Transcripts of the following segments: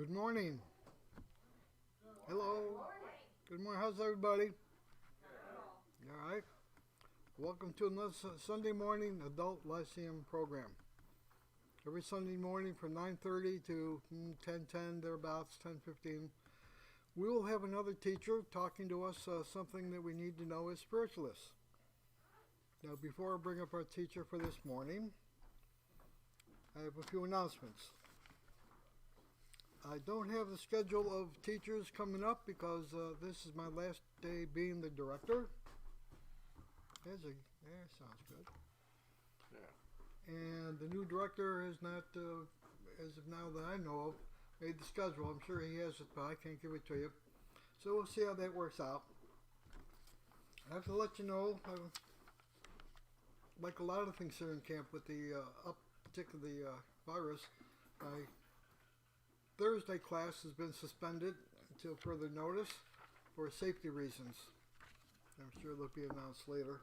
Good morning. Hello. Good morning. How's everybody? All right. Welcome to another Sunday morning adult Lyceum program. Every Sunday morning from 9:30 to 10:10, thereabouts, 10:15, we will have another teacher talking to us something that we need to know as spiritualists. Now, before I bring up our teacher for this morning, I have a few announcements. I don't have the schedule of teachers coming up because this is my last day being the director. Sounds good. Yeah. And the new director has not, as of now that I know of, made the schedule. I'm sure he has it, but I can't give it to you. So we'll see how that works out. I have to let you know, like a lot of things here in camp with the uptick of the virus, my Thursday class has been suspended until further notice for safety reasons. I'm sure they'll be announced later.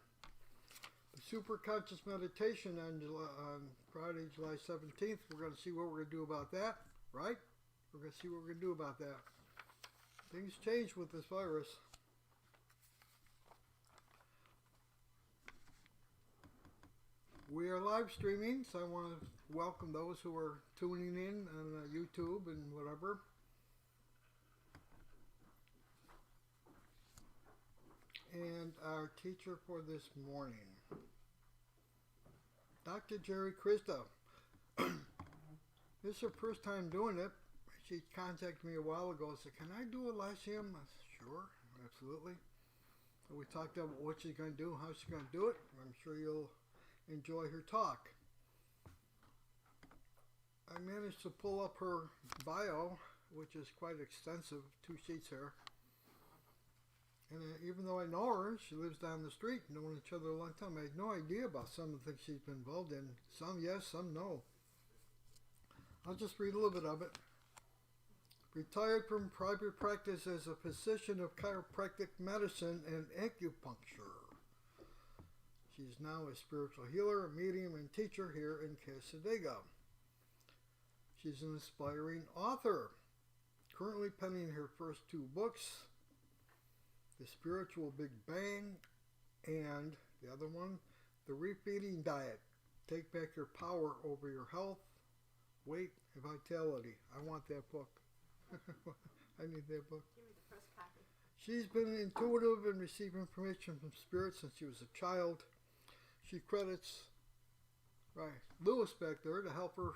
The super conscious meditation on Friday, July 17th, we're going to see what we're going to do about that, right? We're going to see what we're going to do about that. Things change with this virus. We are live streaming, so I want to welcome those who are tuning in on YouTube and whatever. And our teacher for this morning, Dr. Geri Krista. This is her first time doing it. She contacted me a while ago and said, "Can I do a Lyceum?" I said, "Sure, absolutely." So we talked about what she's going to do, how she's going to do it. I'm sure you'll enjoy her talk. I managed to pull up her bio, which is quite extensive, 2 sheets here. And even though I know her, she lives down the street, known each other a long time. I had no idea about some of the things she's been involved in. Some yes, some no. I'll just read a little bit of it. Retired from private practice as a physician of chiropractic medicine and acupuncture. She's now a spiritual healer, a medium, and teacher here in Cassadaga. She's an inspiring author, currently penning her first 2 books, The Spiritual Big Bang, and the other one, The Refeeding Diet. Take back your power over your health, weight, and vitality. I want that book. I need that book. Give me the first copy. She's been intuitive and received information from spirits since she was a child. She credits Lewis back there to help her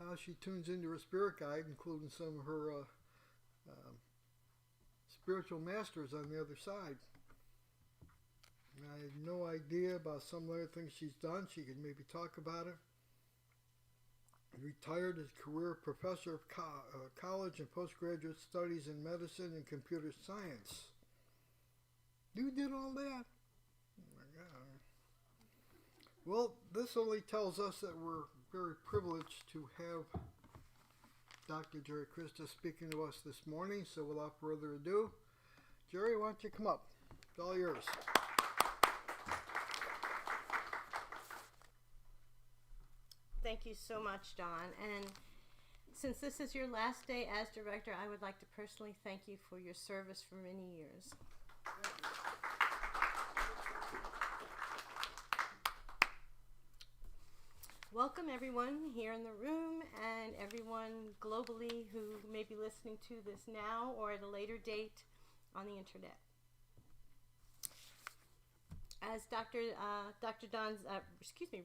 how she tunes into her spirit guide, including some of her spiritual masters on the other side. I had no idea about some of the other things she's done. She could maybe talk about it. Retired as career professor of college and postgraduate studies in medicine and computer science. You did all that? Oh my God. Well, this only tells us that we're very privileged to have Dr. Jerry Cristo speaking to us this morning. So without further ado, Jerry, why don't you come up? It's all yours. Thank you so much, Don. And since this is your last day as director, I would like to personally thank you for your service for many years. Welcome everyone here in the room and everyone globally who may be listening to this now or at a later date on the internet. As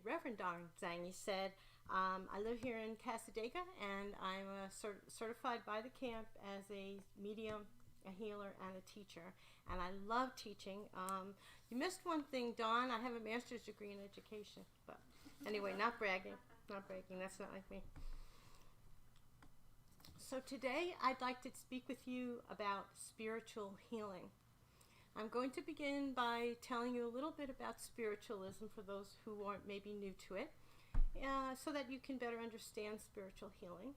Reverend Don Zanghi said, I live here in Cassadaga and I'm certified by the camp as a medium, a healer, and a teacher. And I love teaching. You missed one thing, Don. I have a master's degree in education. But anyway, not bragging. Not bragging. That's not like me. So today I'd like to speak with you about spiritual healing. I'm going to begin by telling you a little bit about spiritualism for those who aren't maybe new to it, so that you can better understand spiritual healing.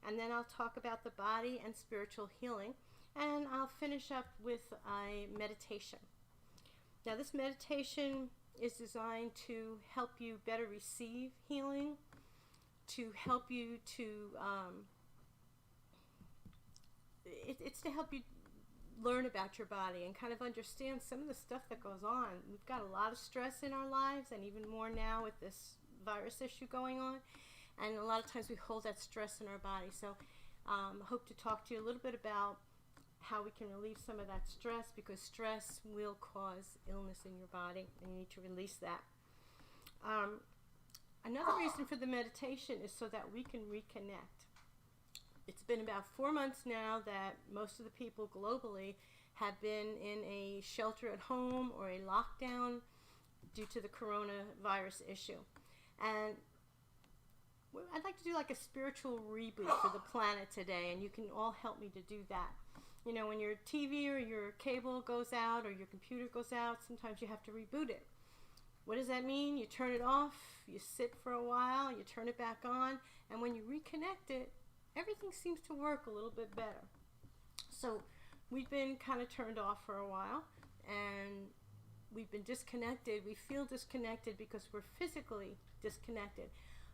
And then I'll talk about the body and spiritual healing, and I'll finish up with a meditation. Now, this meditation is designed to help you better receive healing, to help you to it's to help you learn about your body and kind of understand some of the stuff that goes on. We've got a lot of stress in our lives, and even more now with this virus issue going on. And a lot of times we hold that stress in our body. So I hope to talk to you a little bit about how we can relieve some of that stress, because stress will cause illness in your body, and you need to release that. Another reason for the meditation is so that we can reconnect. It's been about 4 months now that most of the people globally have been in a shelter at home or a lockdown due to the coronavirus issue. And I'd like to do like a spiritual reboot for the planet today, and you can all help me to do that. You know, when your TV or your cable goes out or your computer goes out, sometimes you have to reboot it. What does that mean? You turn it off, you sit for a while, you turn it back on, and when you reconnect it, everything seems to work a little bit better. So we've been kind of turned off for a while, and we've been disconnected. We feel disconnected because we're physically disconnected.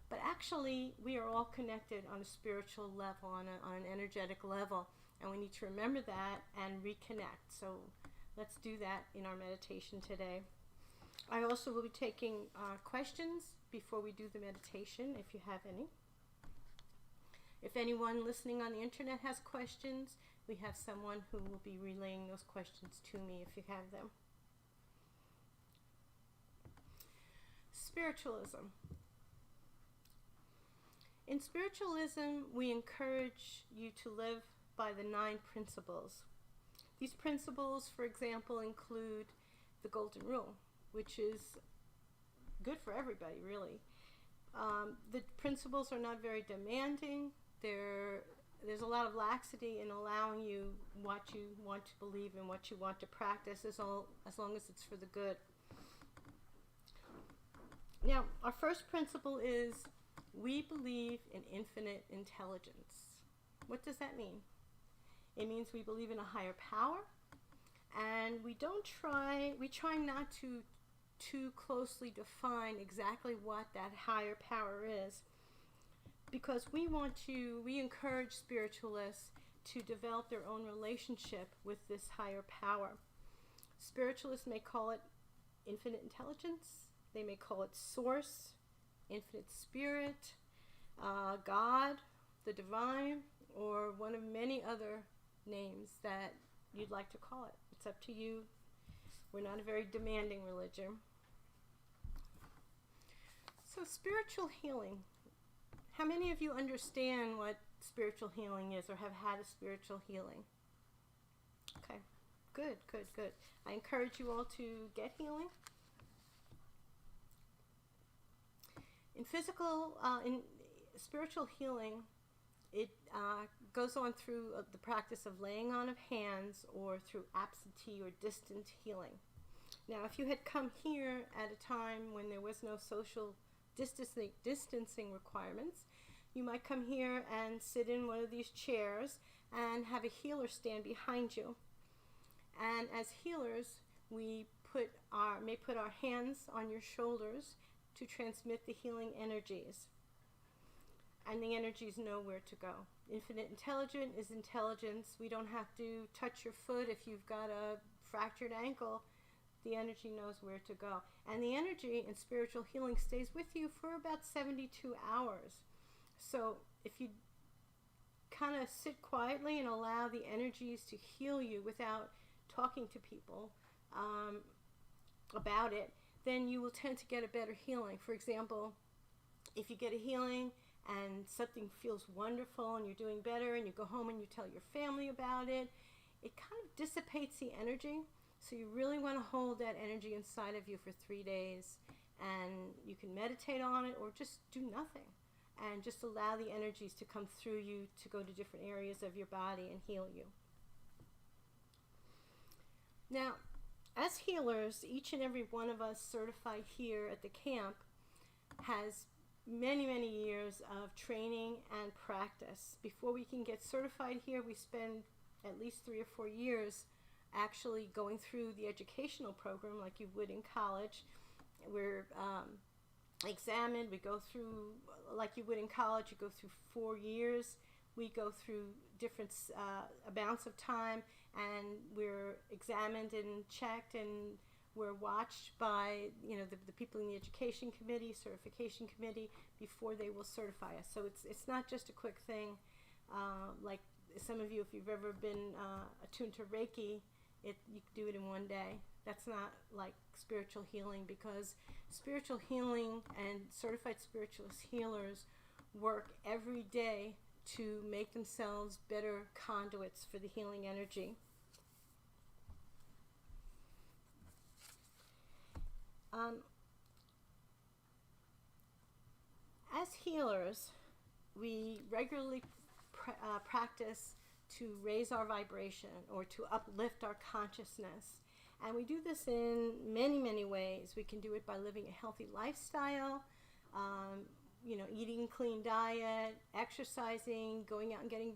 But actually, we are all connected on a spiritual level, on an energetic level. And we need to remember that and reconnect. So let's do that in our meditation today. I also will be taking questions before we do the meditation, if you have any. If anyone listening on the internet has questions, we have someone who will be relaying those questions to me if you have them. Spiritualism. In spiritualism, we encourage you to live by the 9 principles. These principles, for example, include the Golden Rule, which is good for everybody, really. The principles are not very demanding. There's a lot of laxity in allowing you what you want to believe and what you want to practice, as long as it's for the good. Now, our first principle is we believe in infinite intelligence. What does that mean? It means we believe in a higher power, and we try not to too closely define exactly what that higher power is, because we encourage spiritualists to develop their own relationship with this higher power. Spiritualists may call it infinite intelligence, they may call it source, infinite spirit, God, the divine, or one of many other names that you'd like to call it. It's up to you. We're not a very demanding religion. So spiritual healing. How many of you understand what spiritual healing is or have had a spiritual healing? Okay, good. I encourage you all to get healing. In spiritual healing, it goes on through the practice of laying on of hands or through absentee or distant healing. Now, if you had come here at a time when there was no social distancing requirements, you might come here and sit in one of these chairs and have a healer stand behind you. And as healers, we may put our hands on your shoulders to transmit the healing energies. And the energies know where to go. Infinite intelligence is intelligence. We don't have to touch your foot if you've got a fractured ankle. The energy knows where to go. And the energy in spiritual healing stays with you for about 72 hours. So if you kind of sit quietly and allow the energies to heal you without talking to people about it, then you will tend to get a better healing. For example, if you get a healing and something feels wonderful and you're doing better and you go home and you tell your family about it, it kind of dissipates the energy. So you really want to hold that energy inside of you for 3 days, and you can meditate on it or just do nothing and just allow the energies to come through you to go to different areas of your body and heal you. Now, as healers, each and every one of us certified here at the camp has many, many years of training and practice. Before we can get certified here, we spend at least 3 or 4 years actually going through the educational program like you would in college. We're examined, we go through, like you would in college, you go through 4 years we go through different amounts of time, and we're examined and checked, and we're watched by the people in the education committee, certification committee, before they will certify us. So it's not just a quick thing, like some of you, if you've ever been attuned to Reiki, you can do it in one day. That's not like spiritual healing, because spiritual healing and certified spiritualist healers work every day to make themselves better conduits for the healing energy. As healers, we regularly practice to raise our vibration or to uplift our consciousness. And we do this in many, many ways. We can do it by living a healthy lifestyle, eating a clean diet, exercising, going out and getting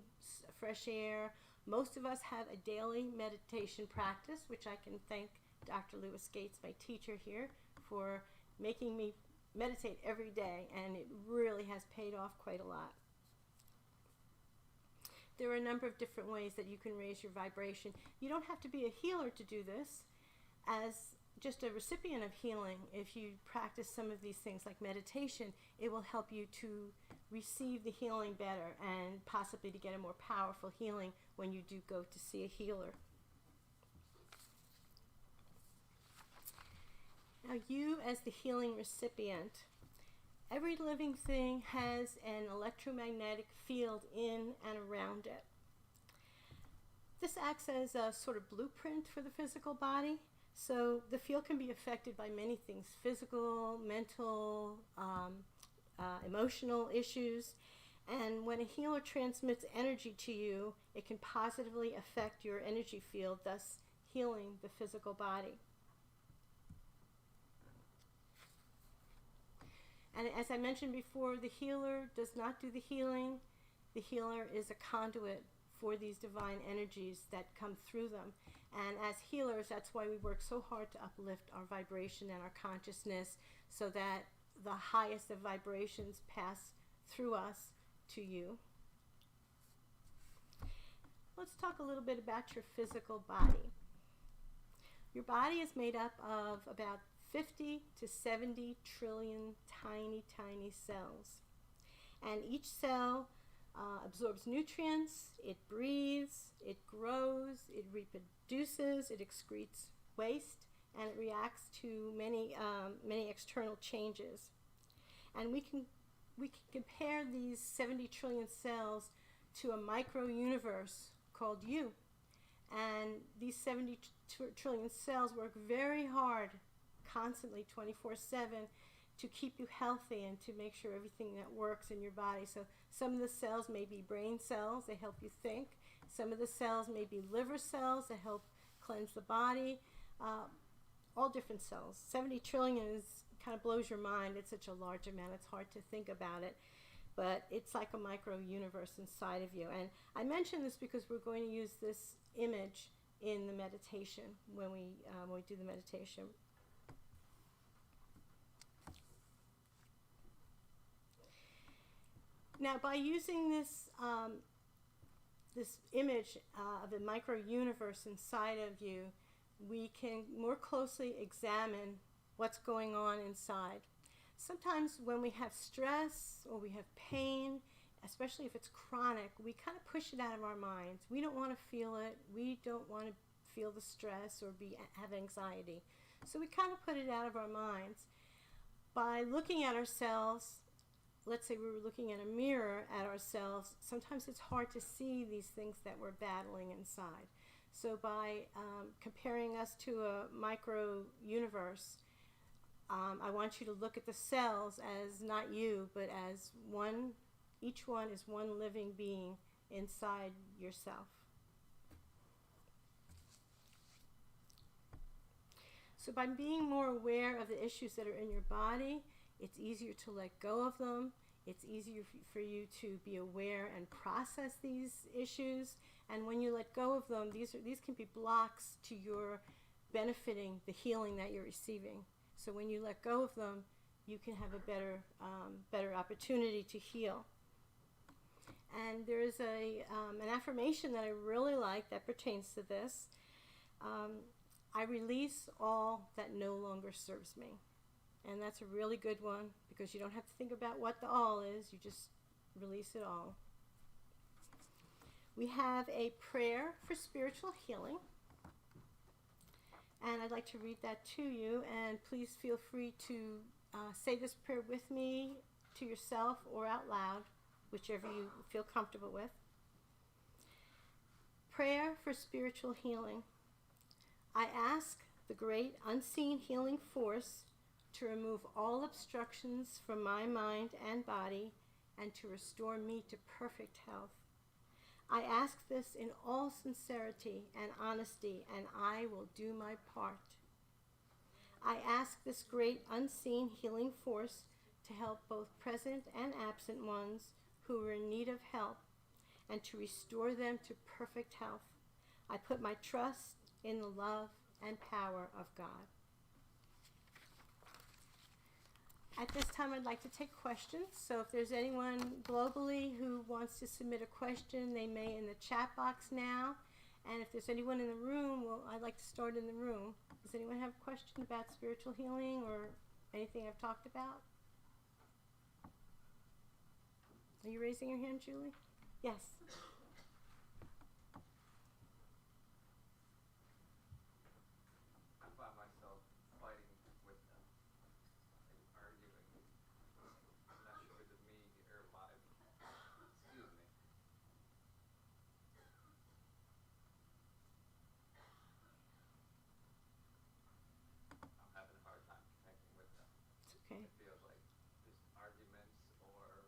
fresh air. Most of us have a daily meditation practice, which I can thank Dr. Lewis Gates, my teacher here, for making me meditate every day, and it really has paid off quite a lot. There are a number of different ways that you can raise your vibration. You don't have to be a healer to do this. As just a recipient of healing, if you practice some of these things like meditation, it will help you to receive the healing better and possibly to get a more powerful healing when you do go to see a healer. Now, you as the healing recipient, every living thing has an electromagnetic field in and around it. This acts as a sort of blueprint for the physical body. So the field can be affected by many things: physical, mental, emotional issues. And when a healer transmits energy to you, it can positively affect your energy field, thus healing the physical body. And as I mentioned before, the healer does not do the healing. The healer is a conduit for these divine energies that come through them. And as healers, that's why we work so hard to uplift our vibration and our consciousness, so that the highest of vibrations pass through us to you. Let's talk a little bit about your physical body. Your body is made up of about 50 to 70 trillion tiny, tiny cells. And each cell absorbs nutrients, it breathes, it grows, it reproduces, it excretes waste, and it reacts to many external changes. And we can compare these 70 trillion cells to a micro-universe called you. And these 70 trillion cells work very hard, constantly, 24/7, to keep you healthy and to make sure everything that works in your body. So some of the cells may be brain cells, they help you think. Some of the cells may be liver cells that help cleanse the body. All different cells. 70 trillion kind of blows your mind. It's such a large amount, it's hard to think about it. But it's like a micro-universe inside of you. And I mention this because we're going to use this image in the meditation when we do the meditation. Now, by using this image of a micro-universe inside of you, we can more closely examine what's going on inside. Sometimes when we have stress or we have pain, especially if it's chronic, we kind of push it out of our minds. We don't want to feel it. We don't want to feel the stress or have anxiety. So we kind of put it out of our minds. By looking at ourselves, let's say we were looking in a mirror at ourselves, sometimes it's hard to see these things that we're battling inside. So by comparing us to a micro-universe, I want you to look at the cells as not you, but as one. Each one is one living being inside yourself. So by being more aware of the issues that are in your body, it's easier to let go of them. It's easier for you to be aware and process these issues. And when you let go of them, these can be blocks to your benefiting the healing that you're receiving. So when you let go of them, you can have a better opportunity to heal. And there's an affirmation that I really like that pertains to this. I release all that no longer serves me. And that's a really good one because you don't have to think about what the all is. You just release it all. We have a prayer for spiritual healing. And I'd like to read that to you. And please feel free to say this prayer with me to yourself or out loud, whichever you feel comfortable with. Prayer for spiritual healing. I ask the great unseen healing force to remove all obstructions from my mind and body and to restore me to perfect health. I ask this in all sincerity and honesty, and I will do my part. I ask this great unseen healing force to help both present and absent ones who are in need of help and to restore them to perfect health. I put my trust in the love and power of God. At this time, I'd like to take questions. So if there's anyone globally who wants to submit a question, they may in the chat box now. And if there's anyone in the room, well, I'd like to start in the room. Does anyone have a question about spiritual healing or anything I've talked about? Are you raising your hand, Julie? Yes. Okay. It feels like just arguments, or I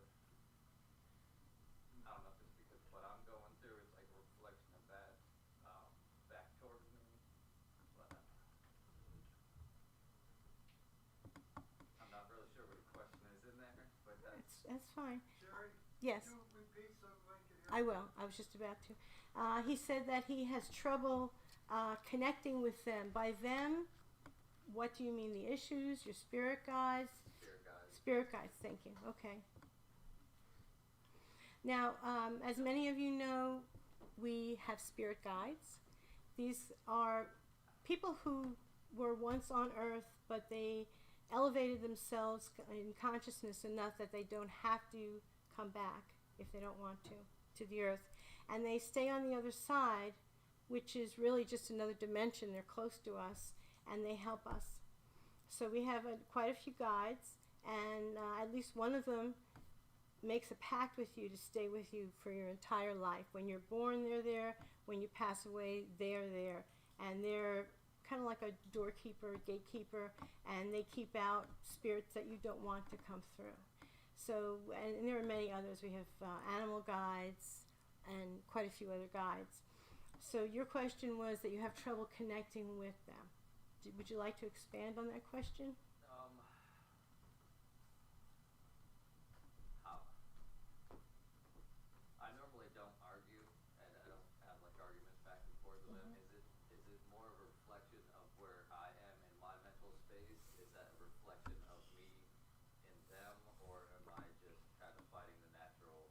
don't know if it's because what I'm going through is like a reflection of that back towards me. But I'm not really sure what the question is in there, but That's fine. Jerry, Yes. can you repeat so I can hear I will. I was just about to. He said that he has trouble connecting with them. By them, what do you mean? The issues, your spirit guides? spirit guides. Spirit guides, thank you. Okay. Now, as many of you know, we have spirit guides. These are people who were once on earth, but they elevated themselves in consciousness enough that they don't have to come back if they don't want to the earth. And they stay on the other side, which is really just another dimension. They're close to us, and they help us. So we have quite a few guides, and at least one of them makes a pact with you to stay with you for your entire life. When you're born, they're there. When you pass away, they're there. And they're kind of like a doorkeeper, gatekeeper, and they keep out spirits that you don't want to come through. So, and there are many others. We have animal guides and quite a few other guides. So your question was that you have trouble connecting with them. Would you like to expand on that question? I normally don't argue, and I don't have like arguments back and forth with them. Is it more of a reflection of where I am in my mental space? Is that a reflection of me in them, or am I just kind of fighting the natural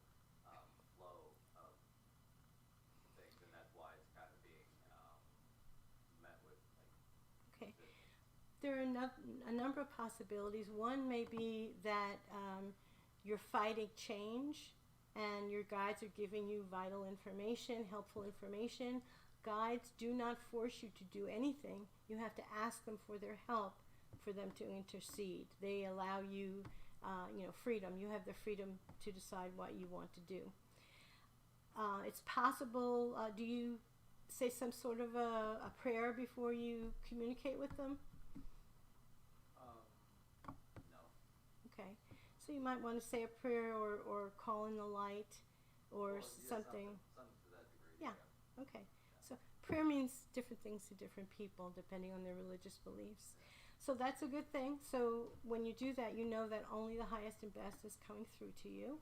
flow of things, and that's why it's kind of being met with like. Okay. There are a number of possibilities. One may be that you're fighting change and your guides are giving you vital information, helpful information. Guides do not force you to do anything. You have to ask them for their help for them to intercede. They allow you, freedom. You have the freedom to decide what you want to do. It's possible, do you say some sort of a prayer before you communicate with them? No. Okay. So you might want to say a prayer or call in the light or something. Something to that degree. Yeah. Okay. So prayer means different things to different people depending on their religious beliefs. So that's a good thing. So when you do that, you know that only the highest and best is coming through to you.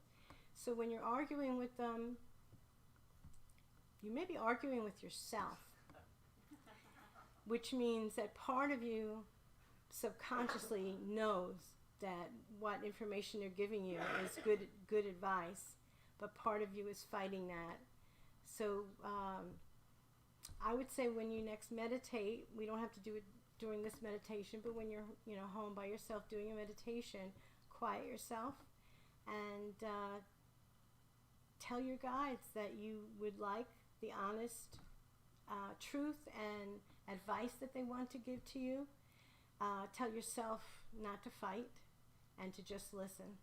So when you're arguing with them, you may be arguing with yourself, which means that part of you subconsciously knows that what information they're giving you is good advice, but part of you is fighting that. So I would say when you next meditate, we don't have to do it during this meditation, but when you're home by yourself doing a meditation, quiet yourself and tell your guides that you would like the honest truth and advice that they want to give to you. Tell yourself not to fight and to just listen.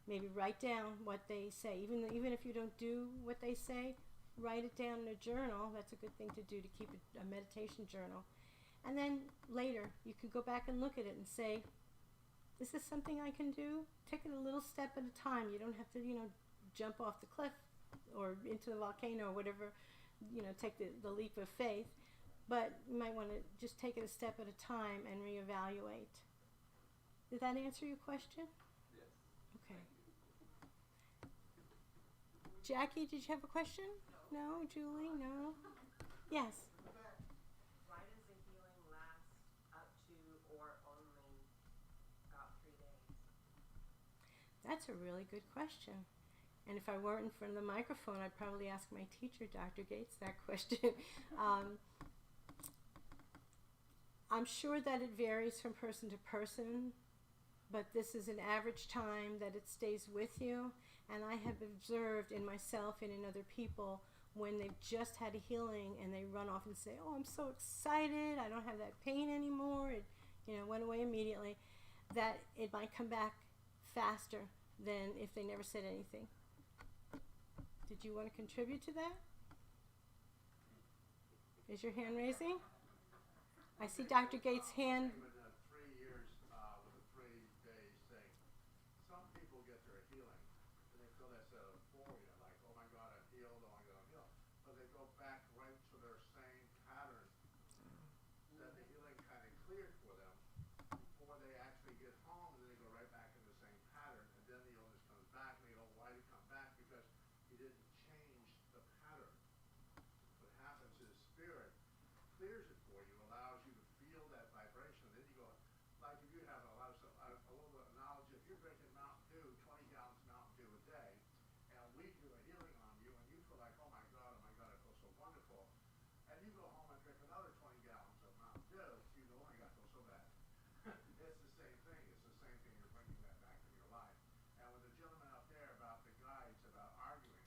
Maybe write down what they say. Even if you don't do what they say, write it down in a journal. That's a good thing to do, to keep a meditation journal. And then later, you can go back and look at it and say, is this something I can do? Take it a little step at a time. You don't have to, jump off the cliff or into the volcano or whatever, take the leap of faith. But you might want to just take it a step at a time and reevaluate. Did that answer your question? Yes. Okay. Jackie, did you have a question? No. Julie? No? Yes. Why does the healing last up to or only about 3 days? That's a really good question. And if I weren't in front of the microphone, I'd probably ask my teacher, Dr. Gates, that question. I'm sure that it varies from person to person, but this is an average time that it stays with you. And I have observed in myself and in other people when they've just had a healing and they run off and say, oh, I'm so excited, I don't have that pain anymore, it went away immediately, that it might come back faster than if they never said anything. Did you want to contribute to that? Is your hand raising? I see Dr. Gates' hand. With 3 years, with a 3-day thing, some people get their healing and they feel that's a euphoria, like, oh my God, I'm healed, oh my God, I'm healed. But they go back right to their same pattern that the healing kind of cleared for them before they actually get home, and then they go right back in the same pattern, and then the illness comes back, and they go, why did it come back? Because you didn't change the pattern. What happens is spirit clears it for you, allows you to feel that vibration. Then you go, like if you have a lot of stuff, a little analogy, if you're drinking Mountain Dew, 20 gallons of Mountain Dew a day, and we do a healing on you, and you feel like, oh my God, I feel so wonderful. And you go home and drink another 20 gallons of Mountain Dew, you go, oh my God, I feel so bad. It's the same thing. It's the same thing. You're bringing that back in your life. And with the gentleman up there about the guides, about arguing,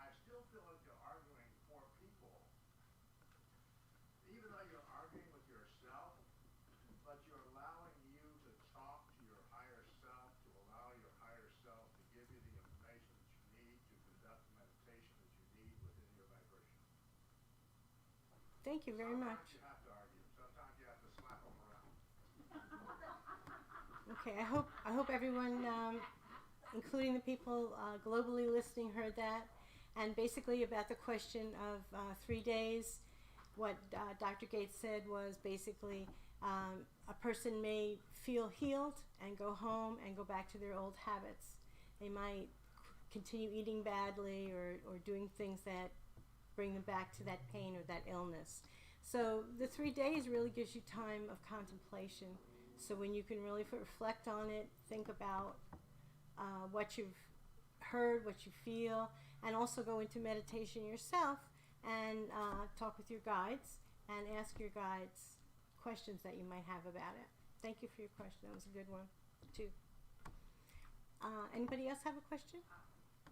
I still feel like you're arguing for people. Even though you're arguing with yourself, but you're allowing you to talk to your higher self, to allow your higher self to give you the information that you need to conduct the meditation that you need within your vibration. Thank you very much. Sometimes you have to argue. Sometimes you have to slap them around. Okay, I hope everyone, including the people globally listening, heard that. And basically about the question of 3 days, what Dr. Gates said was basically a person may feel healed and go home and go back to their old habits. They might continue eating badly or doing things that bring them back to that pain or that illness. So the 3 days really gives you time of contemplation. So when you can really reflect on it, think about what you've heard, what you feel, and also go into meditation yourself and talk with your guides and ask your guides questions that you might have about it. Thank you for your question. That was a good one, too. Anybody else have a question?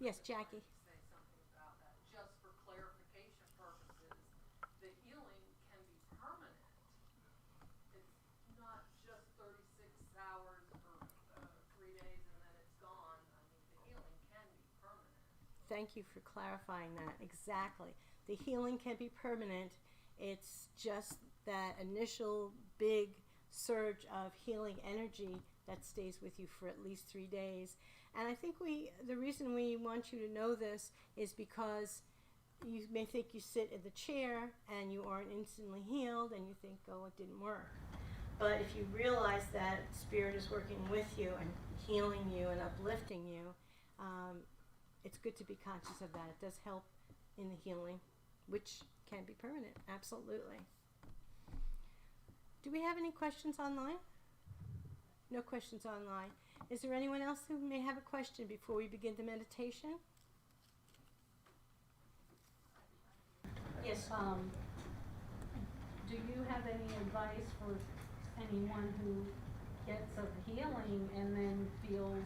Yes, Jackie. Say something about that. Just for clarification purposes, the healing can be permanent. It's not just 36 hours or 3 days and then it's gone. I mean, the healing can be permanent. Thank you for clarifying that. Exactly. The healing can be permanent. It's just that initial big surge of healing energy that stays with you for at least 3 days. And I think the reason we want you to know this is because you may think you sit in the chair and you aren't instantly healed and you think, oh, it didn't work. But if you realize that Spirit is working with you and healing you and uplifting you, it's good to be conscious of that. It does help in the healing, which can be permanent, absolutely. Do we have any questions online? No questions online. Is there anyone else who may have a question before we begin the meditation? Yes. Do you have any advice for anyone who gets a healing and then feels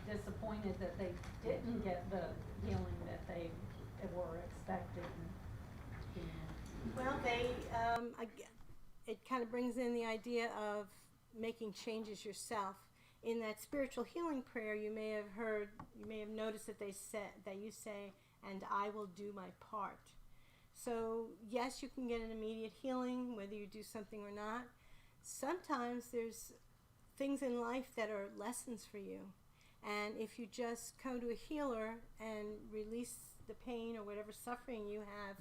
disappointed that they didn't get the healing that they were expecting? Well, it kind of brings in the idea of making changes yourself. In that spiritual healing prayer, you may have noticed that you say, "And I will do my part." So yes, you can get an immediate healing whether you do something or not. Sometimes there's things in life that are lessons for you, and if you just come to a healer and release the pain or whatever suffering you have,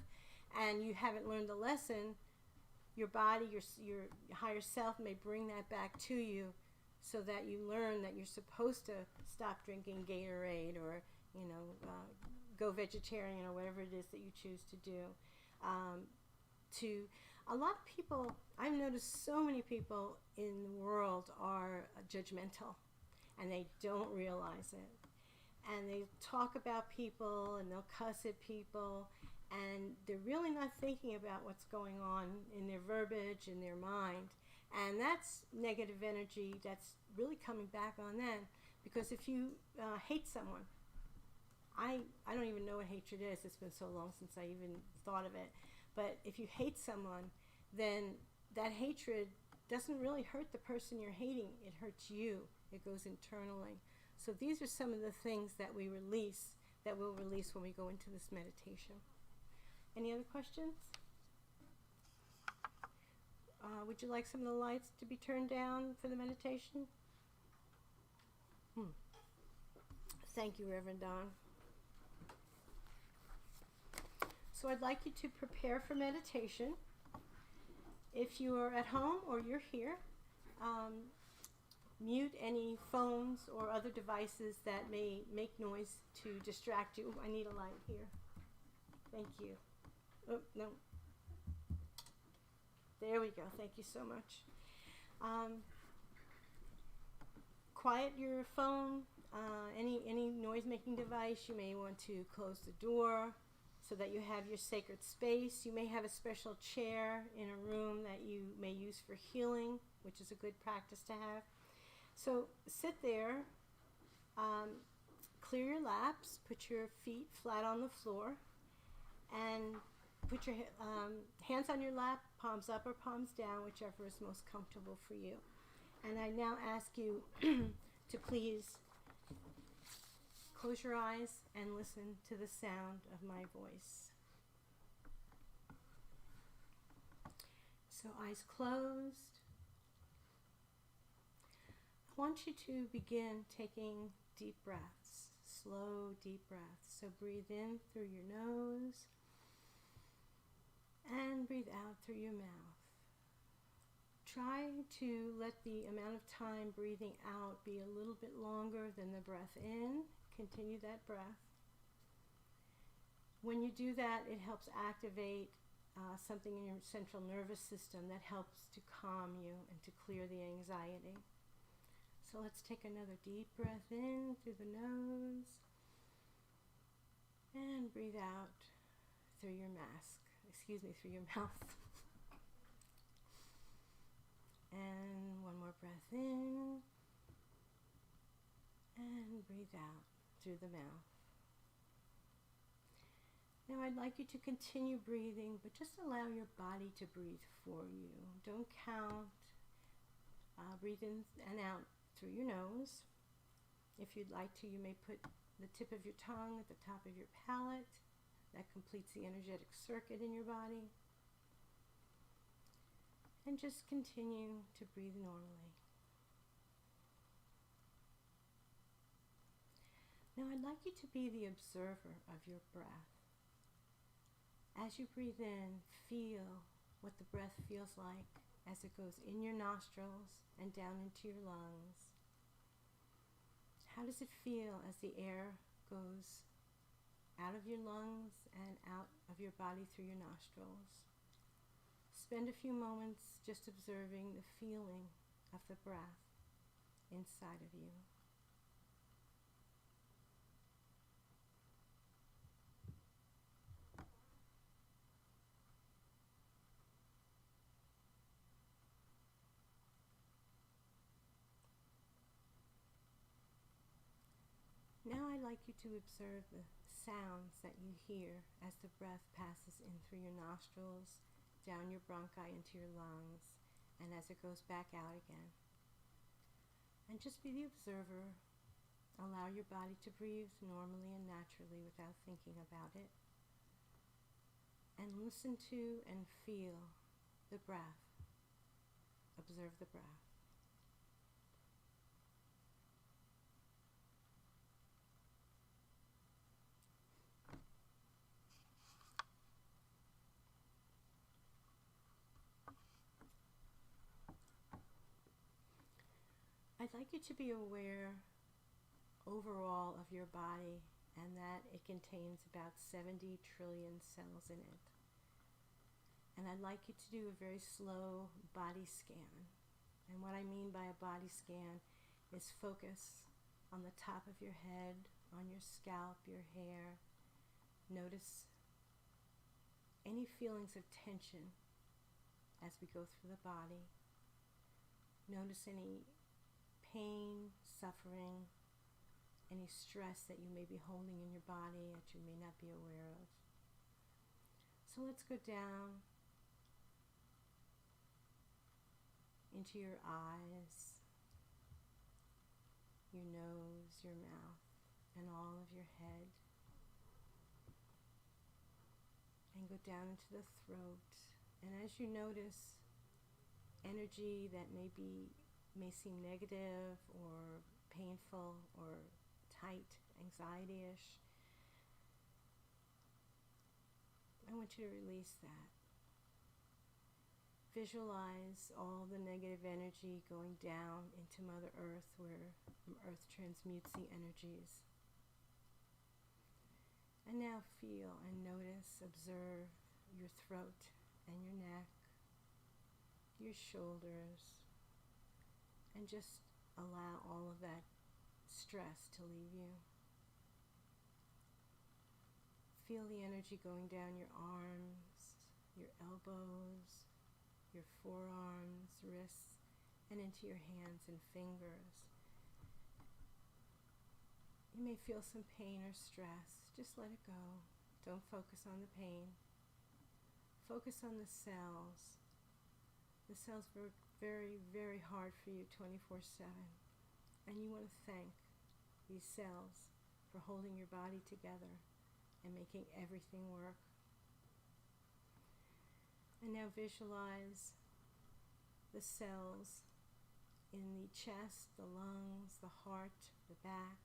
and you haven't learned the lesson, your body, your higher self may bring that back to you, so that you learn that you're supposed to stop drinking Gatorade or go vegetarian or whatever it is that you choose to do. A lot of people, I've noticed so many people in the world are judgmental, and they don't realize it. And they talk about people, and they'll cuss at people, and they're really not thinking about what's going on in their verbiage, in their mind. And that's negative energy that's really coming back on them. Because if you hate someone, I don't even know what hatred is. It's been so long since I even thought of it. But if you hate someone, then that hatred doesn't really hurt the person you're hating. It hurts you. It goes internally. So these are some of the things that we'll release when we go into this meditation. Any other questions? Would you like some of the lights to be turned down for the meditation? Thank you, Reverend Don. So I'd like you to prepare for meditation. If you are at home or you're here, mute any phones or other devices that may make noise to distract you. I need a light here. Thank you. Oh, no. There we go. Thank you so much. Quiet your phone, any noise-making device. You may want to close the door so that you have your sacred space. You may have a special chair in a room that you may use for healing, which is a good practice to have. So sit there, clear your laps, put your feet flat on the floor, and put your hands on your lap, palms up or palms down, whichever is most comfortable for you. And I now ask you to please close your eyes and listen to the sound of my voice. So eyes closed. I want you to begin taking deep breaths, slow deep breaths. So breathe in through your nose and breathe out through your mouth. Try to let the amount of time breathing out be a little bit longer than the breath in. Continue that breath. When you do that, it helps activate something in your central nervous system that helps to calm you and to clear the anxiety. So let's take another deep breath in through the nose and breathe out through your through your mouth. And one more breath in and breathe out through the mouth. Now I'd like you to continue breathing, but just allow your body to breathe for you. Don't count. Breathe in and out through your nose. If you'd like to, you may put the tip of your tongue at the top of your palate. That completes the energetic circuit in your body. And just continue to breathe normally. Now I'd like you to be the observer of your breath. As you breathe in, feel what the breath feels like as it goes in your nostrils and down into your lungs. How does it feel as the air goes out of your lungs and out of your body through your nostrils? Spend a few moments just observing the feeling of the breath inside of you. Now I'd like you to observe the sounds that you hear as the breath passes in through your nostrils, down your bronchi into your lungs, and as it goes back out again. And just be the observer. Allow your body to breathe normally and naturally without thinking about it. And listen to and feel the breath. Observe the breath. I'd like you to be aware overall of your body and that it contains about 70 trillion cells in it. And I'd like you to do a very slow body scan. And what I mean by a body scan is focus on the top of your head, on your scalp, your hair. Notice any feelings of tension as we go through the body. Notice any pain, suffering, any stress that you may be holding in your body that you may not be aware of. So let's go down into your eyes, your nose, your mouth, and all of your head. And go down into the throat. And as you notice energy that may seem negative or painful or tight, anxiety-ish, I want you to release that. Visualize all the negative energy going down into Mother Earth, where Earth transmutes the energies. And now feel and notice, observe your throat and your neck, your shoulders, and just allow all of that stress to leave you. Feel the energy going down your arms, your elbows, your forearms, wrists, and into your hands and fingers. You may feel some pain or stress. Just let it go. Don't focus on the pain. Focus on the cells. The cells work very, very hard for you 24/7. And you want to thank these cells for holding your body together and making everything work. And now visualize the cells in the chest, the lungs, the heart, the back.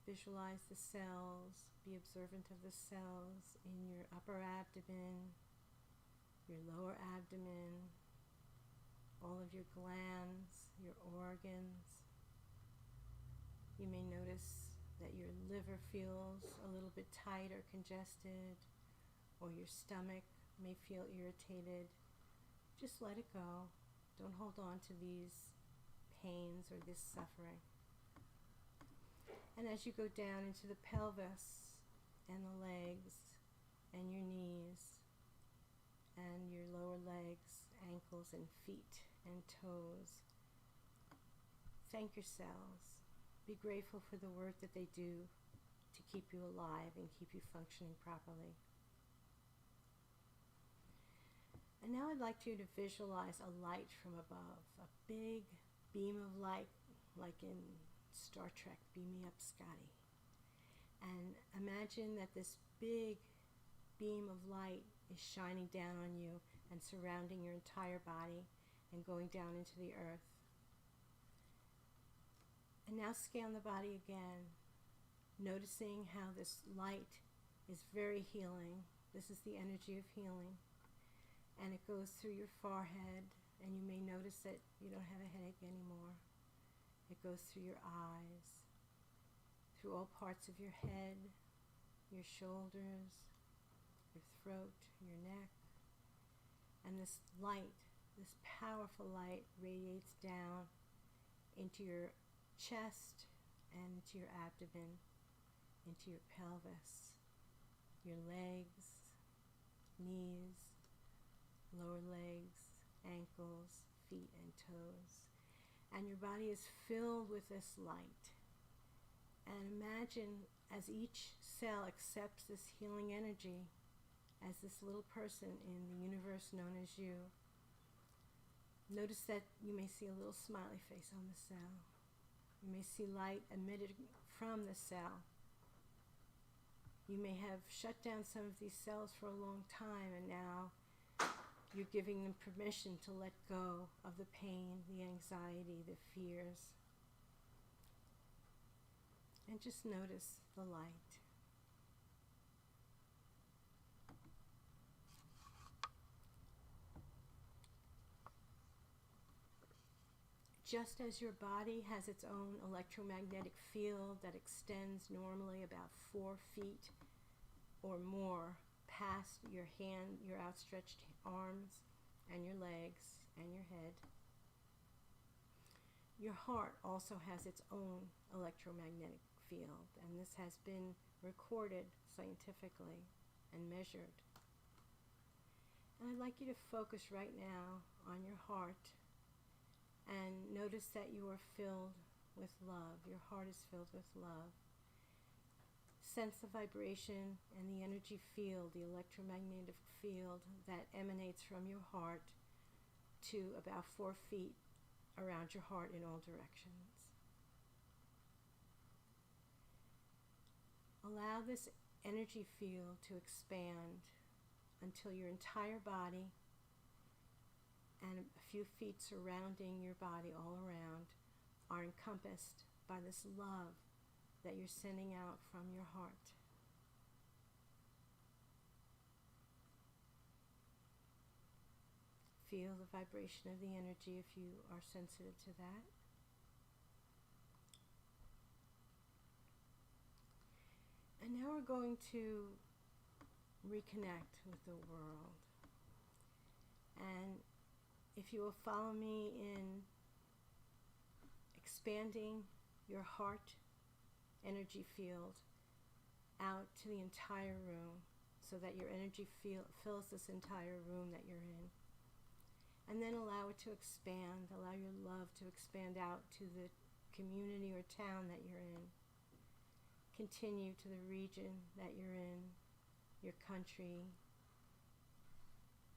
Visualize the cells. Be observant of the cells in your upper abdomen, your lower abdomen, all of your glands, your organs. You may notice that your liver feels a little bit tight or congested, or your stomach may feel irritated. Just let it go. Don't hold on to these pains or this suffering. And as you go down into the pelvis and the legs and your knees and your lower legs, ankles and feet and toes, thank your cells. Be grateful for the work that they do to keep you alive and keep you functioning properly. And now I'd like you to visualize a light from above, a big beam of light, like in Star Trek, Beam Me Up, Scotty. And imagine that this big beam of light is shining down on you and surrounding your entire body and going down into the earth. And now scan the body again, noticing how this light is very healing. This is the energy of healing. And it goes through your forehead, and you may notice that you don't have a headache anymore. It goes through your eyes, through all parts of your head, your shoulders, your throat, your neck. And this light, this powerful light radiates down into your chest and into your abdomen, into your pelvis, your legs, knees, lower legs, ankles, feet, and toes. And your body is filled with this light. And imagine as each cell accepts this healing energy, as this little person in the universe known as you, notice that you may see a little smiley face on the cell. You may see light emitted from the cell. You may have shut down some of these cells for a long time, and now you're giving them permission to let go of the pain, the anxiety, the fears. And just notice the light. Just as your body has its own electromagnetic field that extends normally about 4 feet or more past your hand, your outstretched arms, and your legs, and your head, your heart also has its own electromagnetic field, and this has been recorded scientifically and measured. And I'd like you to focus right now on your heart and notice that you are filled with love. Your heart is filled with love. Sense the vibration and the energy field, the electromagnetic field that emanates from your heart to about 4 feet around your heart in all directions. Allow this energy field to expand until your entire body and a few feet surrounding your body all around are encompassed by this love that you're sending out from your heart. Feel the vibration of the energy if you are sensitive to that. And now we're going to reconnect with the world. And if you will follow me in expanding your heart energy field out to the entire room so that your energy fills this entire room that you're in. And then allow it to expand, allow your love to expand out to the community or town that you're in. Continue to the region that you're in, your country,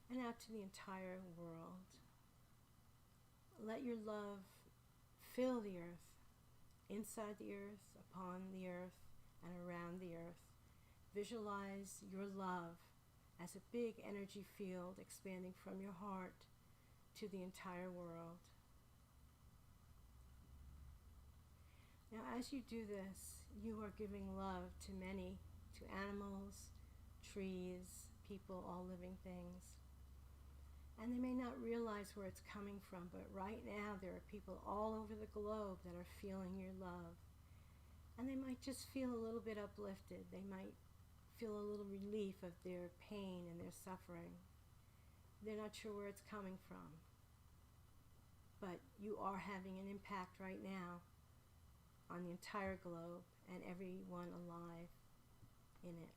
and out to the entire world. Let your love fill the earth, inside the earth, upon the earth, and around the earth. Visualize your love as a big energy field expanding from your heart to the entire world. Now, as you do this, you are giving love to many, to animals, trees, people, all living things. And they may not realize where it's coming from, but right now there are people all over the globe that are feeling your love. And they might just feel a little bit uplifted. They might feel a little relief of their pain and their suffering. They're not sure where it's coming from. But you are having an impact right now on the entire globe and everyone alive in it.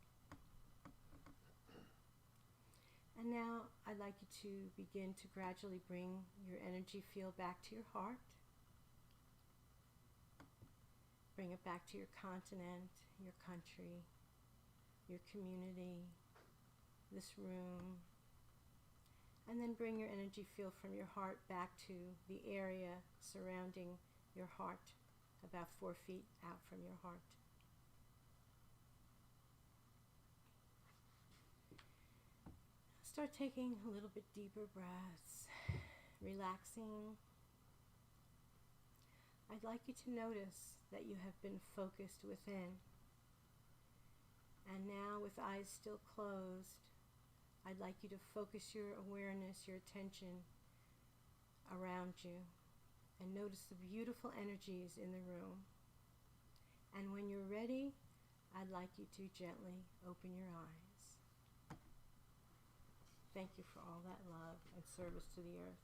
And now I'd like you to begin to gradually bring your energy field back to your heart. Bring it back to your continent, your country, your community, this room. And then bring your energy field from your heart back to the area surrounding your heart, about 4 feet out from your heart. Start taking a little bit deeper breaths, relaxing. I'd like you to notice that you have been focused within. And now, with eyes still closed, I'd like you to focus your awareness, your attention around you, and notice the beautiful energies in the room. And when you're ready, I'd like you to gently open your eyes. Thank you for all that love and service to the earth.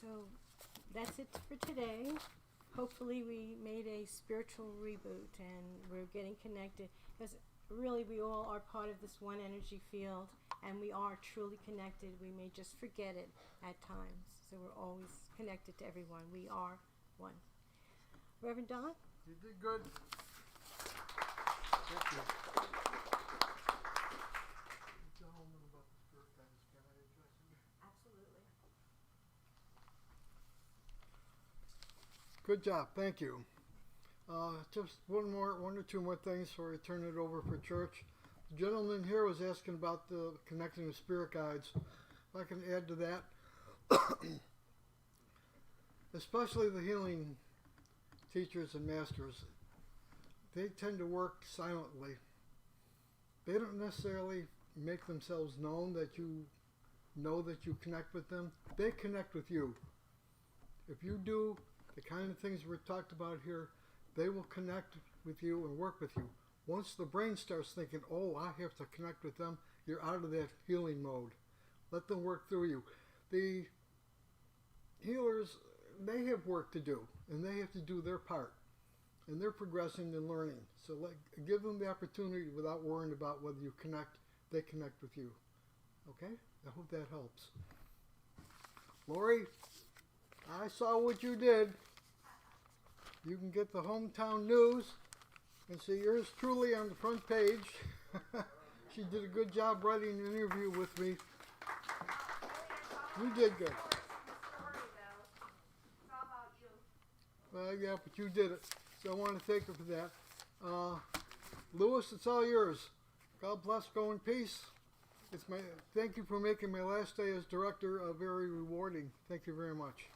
So that's it for today. Hopefully we made a spiritual reboot and we're getting connected, because really we all are part of this one energy field and we are truly connected. We may just forget it at times. So we're always connected to everyone. We are one. Reverend Don? You did good. Thank you. Gentlemen about the spirit guidance, can I address you? Absolutely. Good job, thank you. Just one or two more things before I turn it over for church. The gentleman here was asking about the connecting with spirit guides. If I can add to that, especially the healing teachers and masters, they tend to work silently. They don't necessarily make themselves known that you know that you connect with them. They connect with you. If you do the kind of things we're talked about here, they will connect with you and work with you. Once the brain starts thinking, oh, I have to connect with them, you're out of that healing mode. Let them work through you. The healers, they have work to do, and they have to do their part. And they're progressing and learning. So give them the opportunity without worrying about whether you connect, they connect with you. Okay? I hope that helps. Lori, I saw what you did. You can get the hometown news and see yours truly on the front page. She did a good job writing an interview with me. You did good. Well, yeah, but you did it. So I want to thank you for that. Louis, it's all yours. God bless. Go in peace. Thank you for making my last day as director very rewarding. Thank you very much.